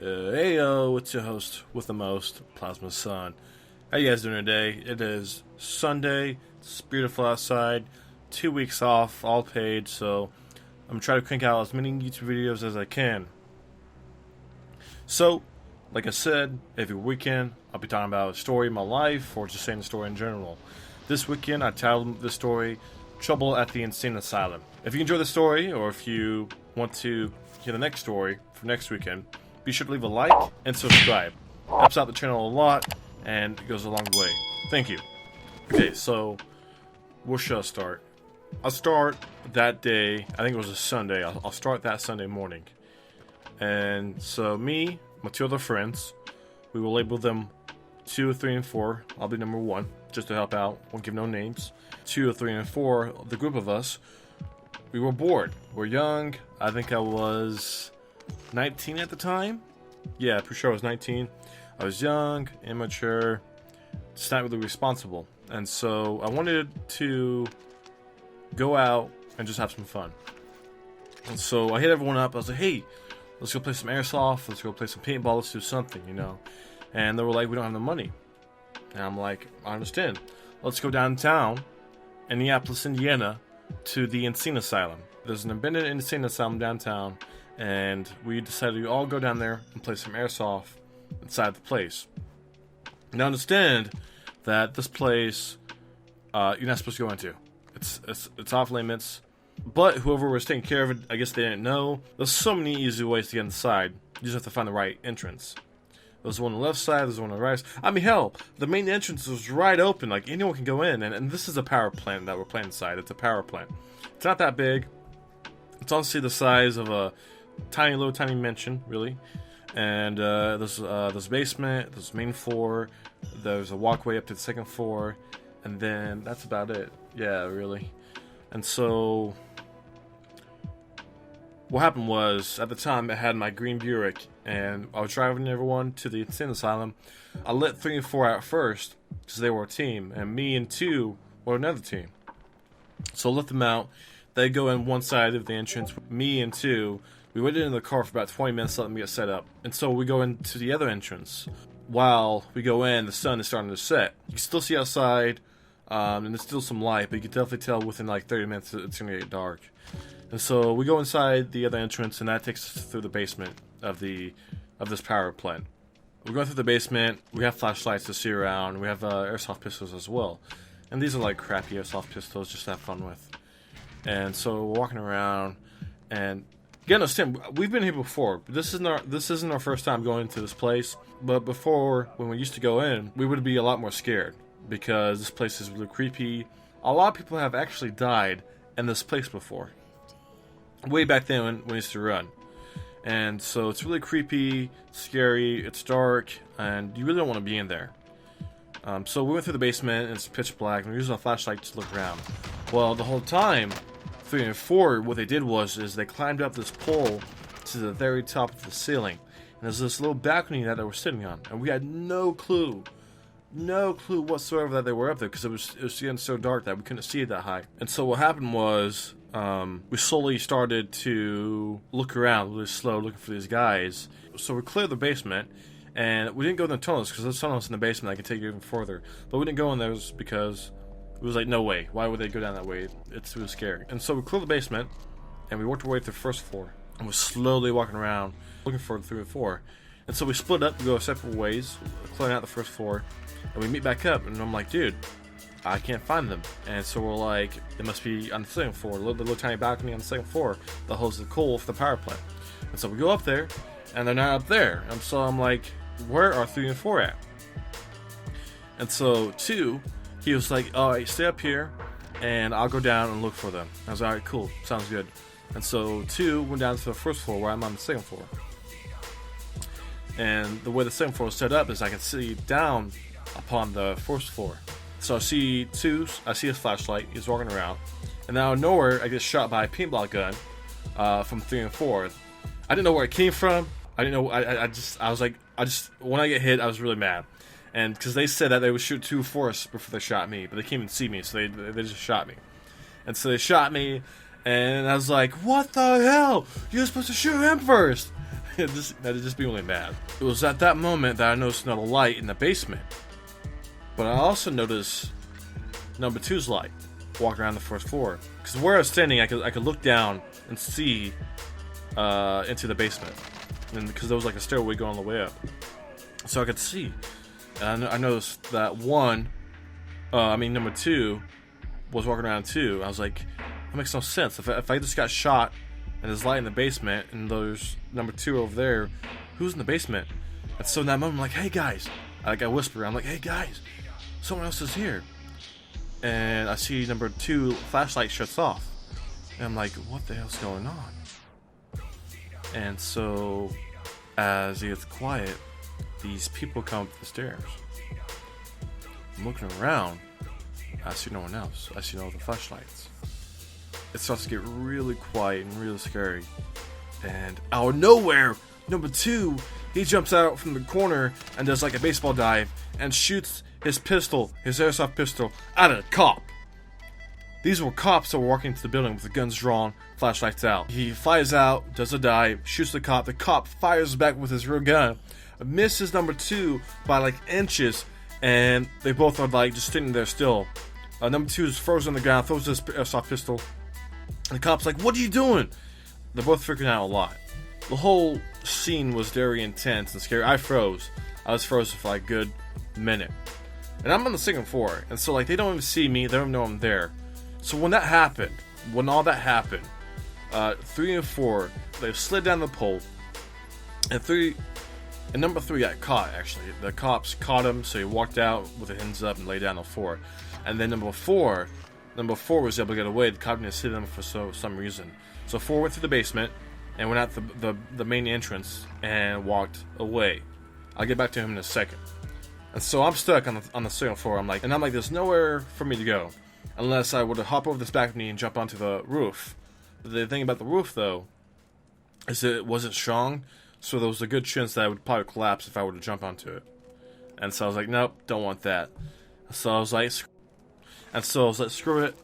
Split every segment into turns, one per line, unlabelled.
Hey yo, it's your host with the most, Plasma Sun. How you guys doing today? It is Sunday, it's beautiful outside, 2 weeks off, all paid, so I'm trying to crank out as many YouTube videos as I can. So, like I said, every weekend I'll be talking about a story in my life, or just saying the story in general. This weekend I titled the story, Trouble at the Insane Asylum. If you enjoy the story, or if you want to hear the next story for next weekend, be sure to leave a like and subscribe. Helps out the channel a lot, and it goes a long way. Thank you. Okay, so where should I start? I'll start that day. I think it was a Sunday. I'll start that Sunday morning. And so me, my two other friends, we will label them 2, 3, and 4. I'll be number 1, just to help out. Won't give no names. 2, 3, and 4, the group of us, we were bored. We're young. I think I was 19 at the time. Yeah, for sure I was 19. I was young, immature, just not really responsible. And so I wanted to go out and just have some fun. And so I hit everyone up. I was like, hey, let's go play some airsoft. Let's go play some paintball. Let's do something, you know. And they were like, we don't have the money. And I'm like, I understand. Let's go downtown, Indianapolis, Indiana, to the Insane Asylum. There's an abandoned Insane Asylum downtown, and we decided to all go down there and play some airsoft inside the place. Now understand that this place you're not supposed to go into. It's off limits. But whoever was taking care of it, I guess they didn't know. There's so many easy ways to get inside. You just have to find the right entrance. There's one on the left side, there's one on the right side. I mean, hell, the main entrance was right open. Like, anyone can go in. And this is a power plant that we're playing inside. It's a power plant. It's not that big. It's honestly the size of a tiny mansion, really. And there's a basement, there's a main floor, there's a walkway up to the second floor, and then that's about it. Yeah, really. And so what happened was, at the time, I had my green Buick, and I was driving everyone to the Insane Asylum. I let 3 and 4 out first, because they were a team, and me and 2 were another team. So I let them out. They go in one side of the entrance. Me and 2, we waited in the car for about 20 minutes to let them get set up. And so we go into the other entrance. While we go in, the sun is starting to set. You can still see outside, and there's still some light, but you can definitely tell within like 30 minutes it's going to get dark. And so we go inside the other entrance, and that takes us through the basement of this power plant. We're going through the basement. We have flashlights to see around. We have airsoft pistols as well. And these are like crappy airsoft pistols just to have fun with. And so we're walking around, and again, understand, we've been here before. This isn't our first time going to this place. But before, when we used to go in, we would be a lot more scared because this place is really creepy. A lot of people have actually died in this place before, way back then when we used to run. And so it's really creepy, scary, it's dark, and you really don't want to be in there. So we went through the basement, and it's pitch black, and we used a flashlight to look around. Well, the whole time, 3 and 4, what they did was they climbed up this pole to the very top of the ceiling. And there's this little balcony that they were sitting on. And we had no clue whatsoever that they were up there, because it was getting so dark that we couldn't see it that high. And so what happened was, we slowly started to look around, really slow, looking for these guys. So we cleared the basement, and we didn't go in the tunnels, because there's tunnels in the basement that can take you even further. But we didn't go in those because it was like, no way. Why would they go down that way? It was scary. And so we cleared the basement, and we worked our way to the first floor. And we're slowly walking around, looking for 3 and 4. And so we split up, we go separate ways, clearing out the first floor. And we meet back up, and I'm like, dude, I can't find them. And so we're like, they must be on the second floor, the little tiny balcony on the second floor that holds the coal for the power plant. And so we go up there, and they're not up there. And so I'm like, where are 3 and 4 at? And so 2, he was like, all right, stay up here, and I'll go down and look for them. I was like, all right, cool, sounds good. And so 2 went down to the first floor, where I'm on the second floor. And the way the second floor is set up is I can see down upon the first floor. So I see 2, I see his flashlight, he's walking around, and out of nowhere I get shot by a paintball gun from 3 and 4. I didn't know where it came from. I didn't know. I was like, when I get hit, I was really mad, and because they said that they would shoot 2 for us before they shot me, but they can't even see me, so they just shot me, and so they shot me, and I was like, what the hell? You're supposed to shoot him first. That'd just be really bad. It was at that moment that I noticed another light in the basement. But I also noticed number two's light walking around the first floor. Because where I was standing, I could look down and see into the basement. And because there was like a stairway going all the way up. So I could see. And I noticed that number two was walking around too. I was like, that makes no sense. If I just got shot and there's light in the basement and there's number two over there, who's in the basement? And so in that moment, I'm like, hey guys. I whisper, I'm like, hey guys, someone else is here. And I see number two flashlight shuts off. And I'm like, what the hell's going on? And so as it gets quiet, these people come up the stairs. I'm looking around. I see no one else. I see no other flashlights. It starts to get really quiet and really scary. And out of nowhere, number two, he jumps out from the corner and does like a baseball dive and shoots his airsoft pistol, at a cop. These were cops that were walking into the building with the guns drawn, flashlights out. He flies out, does a dive, shoots the cop. The cop fires back with his real gun, misses number two by like inches, and they both are like just sitting there still. Number two is frozen on the ground, throws his airsoft pistol. And the cop's like, what are you doing? They're both freaking out a lot. The whole scene was very intense and scary. I froze. I was frozen for like a good minute. And I'm on the second floor, and so like they don't even see me, they don't know I'm there. So when all that happened, 3 and 4, they slid down the pole, and number 3 got caught, actually. The cops caught him, so he walked out with his hands up and lay down on the floor. And then number 4 was able to get away. The cop didn't see them for some reason. So 4 went through the basement, and went out the main entrance, and walked away. I'll get back to him in a second. And so I'm stuck on the second floor. I'm like, there's nowhere for me to go. Unless I were to hop over this balcony and jump onto the roof. The thing about the roof, though, is it wasn't strong, so there was a good chance that I would probably collapse if I were to jump onto it. And so I was like, nope, don't want that. So I was like, screw it,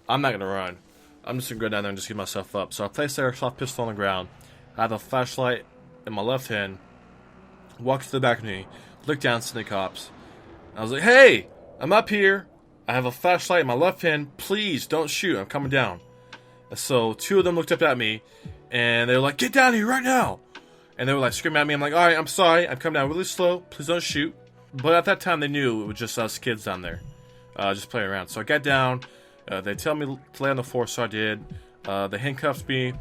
I'm not gonna run. I'm just gonna go down there and just get myself up. So I placed the airsoft pistol on the ground. I had the flashlight in my left hand. Walked to the balcony, looked down, see the cops. I was like, hey, I'm up here. I have a flashlight in my left hand. Please don't shoot. I'm coming down. And so 2 of them looked up at me, and they were like, get down here right now. And they were like screaming at me. I'm like, all right, I'm sorry. I'm coming down really slow. Please don't shoot. But at that time, they knew it was just us kids down there, just playing around. So I got down. They tell me to lay on the floor, so I did. They handcuffed me.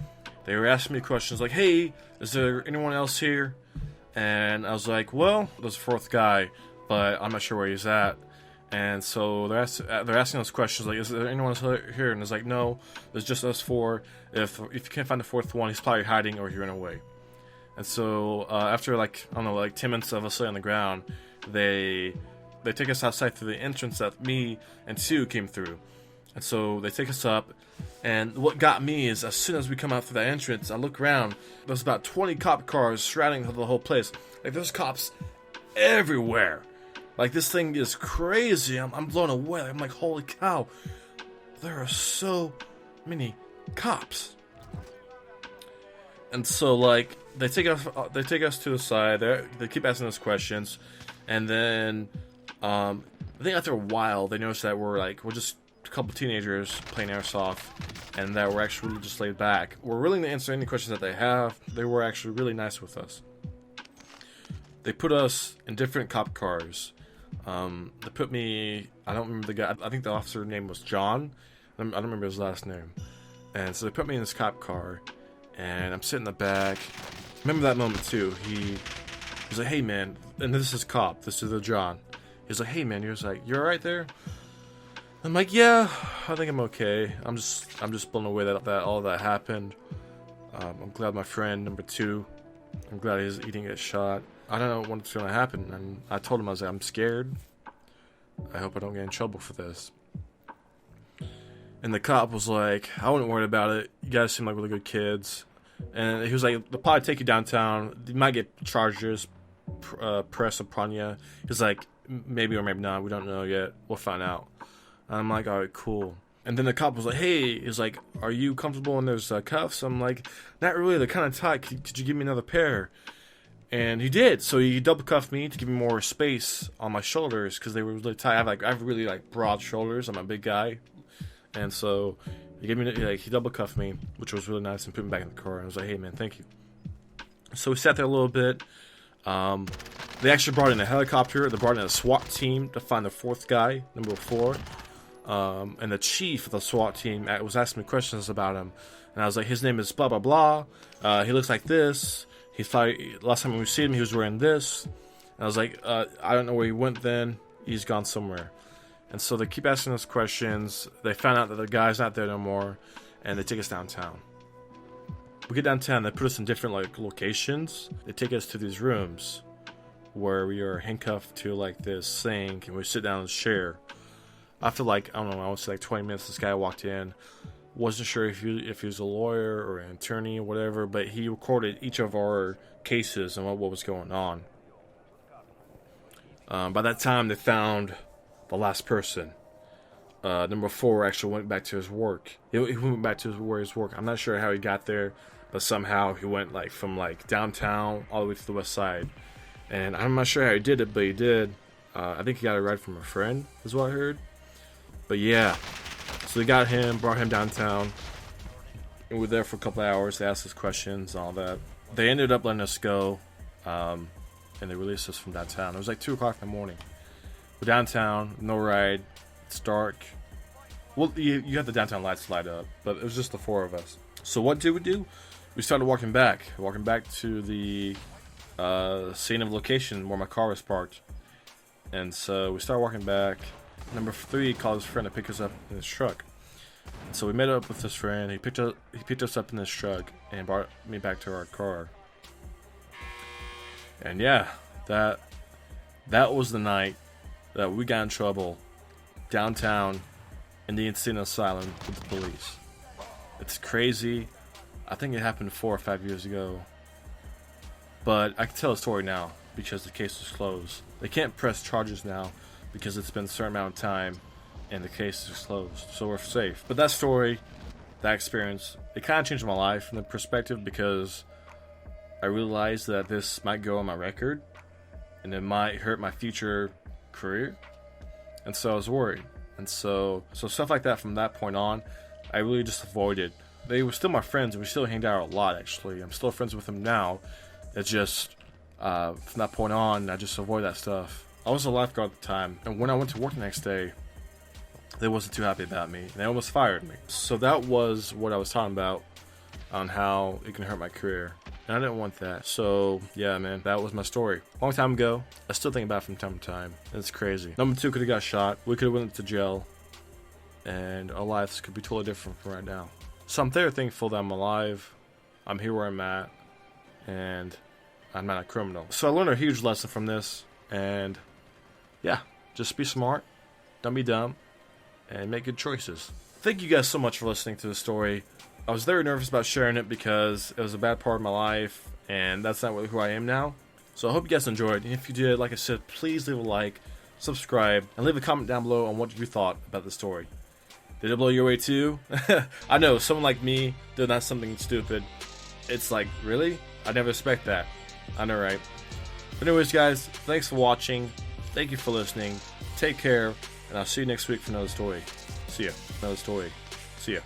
They were asking me questions like, hey, is there anyone else here? And I was like, well, there's a 4th guy, but I'm not sure where he's at. And so they're asking us questions like, is there anyone else here? And it's like, no, there's just us 4. If you can't find the 4th one, he's probably hiding or he ran away. And so after 10 minutes of us laying on the ground, they take us outside through the entrance that me and 2 came through. And so they take us up, and what got me is as soon as we come out through that entrance, I look around, there's about 20 cop cars surrounding the whole place. Like, there's cops everywhere. Like, this thing is crazy. I'm blown away. I'm like, holy cow. There are so many cops. And so, like, they take us to the side. They keep asking us questions. And then, I think after a while, they notice that we're just a couple teenagers playing airsoft. And that we're actually really just laid back. We're willing to answer any questions that they have. They were actually really nice with us. They put us in different cop cars. They put me, I don't remember the guy, I think the officer's name was John. I don't remember his last name. And so they put me in this cop car, and I'm sitting in the back. Remember that moment too. He's like, hey man, and this is cop, this is the John. He's like, hey man, you're alright there? I'm like, yeah, I think I'm okay. I'm just blown away that all that happened. I'm glad my friend number 2, I'm glad he didn't get shot. I don't know what's going to happen, and I told him, I was like, I'm scared. I hope I don't get in trouble for this. And the cop was like, I wouldn't worry about it. You guys seem like really good kids. And he was like, they'll probably take you downtown. You might get charges pressed upon you. He's like, maybe or maybe not. We don't know yet. We'll find out. And I'm like, all right, cool. And then the cop was like, hey, he's like, are you comfortable in those cuffs? I'm like, not really, they're kind of tight. Could you give me another pair? And he did. So he double cuffed me to give me more space on my shoulders because they were really tight. I have really like broad shoulders. I'm a big guy. And so he gave me, like, he double cuffed me, which was really nice, and put me back in the car. And I was like, hey man, thank you. So we sat there a little bit. They actually brought in a helicopter. They brought in a SWAT team to find the fourth guy, number 4. And the chief of the SWAT team was asking me questions about him. And I was like, his name is blah, blah, blah. He looks like this. He thought, last time we seen him, he was wearing this. And I was like, I don't know where he went then. He's gone somewhere. And so they keep asking us questions. They found out that the guy's not there no more. And they take us downtown. We get downtown. They put us in different like locations. They take us to these rooms where we are handcuffed to like this sink. And we sit down and share. After like, I don't know, I would say like 20 minutes, this guy walked in. Wasn't sure if he was a lawyer or an attorney or whatever, but he recorded each of our cases and what was going on. By that time, they found the last person. Number 4 actually went back to his work. He went back to where his work. I'm not sure how he got there, but somehow he went like from like downtown all the way to the west side. And I'm not sure how he did it, but he did. I think he got a ride from a friend, is what I heard. But yeah, so they got him, brought him downtown, and we were there for a couple of hours. They asked us questions and all that. They ended up letting us go, and they released us from downtown. It was like 2 o'clock in the morning. We're downtown, no ride, it's dark. Well, you have the downtown lights light up, but it was just the 4 of us. So what did we do? We started walking back to the scene of location where my car was parked. And so we started walking back. Number 3 called his friend to pick us up in his truck. So we met up with his friend. He picked us up in his truck and brought me back to our car. And yeah, that was the night that we got in trouble downtown in the insane asylum with the police. It's crazy. I think it happened 4 or 5 years ago. But I can tell a story now because the case is closed. They can't press charges now because it's been a certain amount of time and the case is closed, so we're safe. But that story, that experience, it kind of changed my life from the perspective because I realized that this might go on my record and it might hurt my future career, and so I was worried. And so stuff like that from that point on, I really just avoided. They were still my friends and we still hanged out a lot actually. I'm still friends with them now. It's just from that point on, I just avoid that stuff. I was a lifeguard at the time, and when I went to work the next day, they wasn't too happy about me. They almost fired me. So that was what I was talking about on how it can hurt my career. And I didn't want that. So yeah, man, that was my story. Long time ago. I still think about it from time to time. It's crazy. Number 2 could have got shot. We could have went to jail. And our lives could be totally different from right now. So I'm very thankful that I'm alive. I'm here where I'm at. And I'm not a criminal. So I learned a huge lesson from this. And yeah, just be smart, don't be dumb, and make good choices. Thank you guys so much for listening to the story. I was very nervous about sharing it because it was a bad part of my life, and that's not really who I am now. So I hope you guys enjoyed, and if you did, like I said, please leave a like, subscribe, and leave a comment down below on what you thought about the story. Did it blow your way too? I know, someone like me doing that something stupid. It's like, really? I never expect that. I know, right? But anyways, guys, thanks for watching. Thank you for listening. Take care, and I'll see you next week for another story. See ya. Another story. See ya.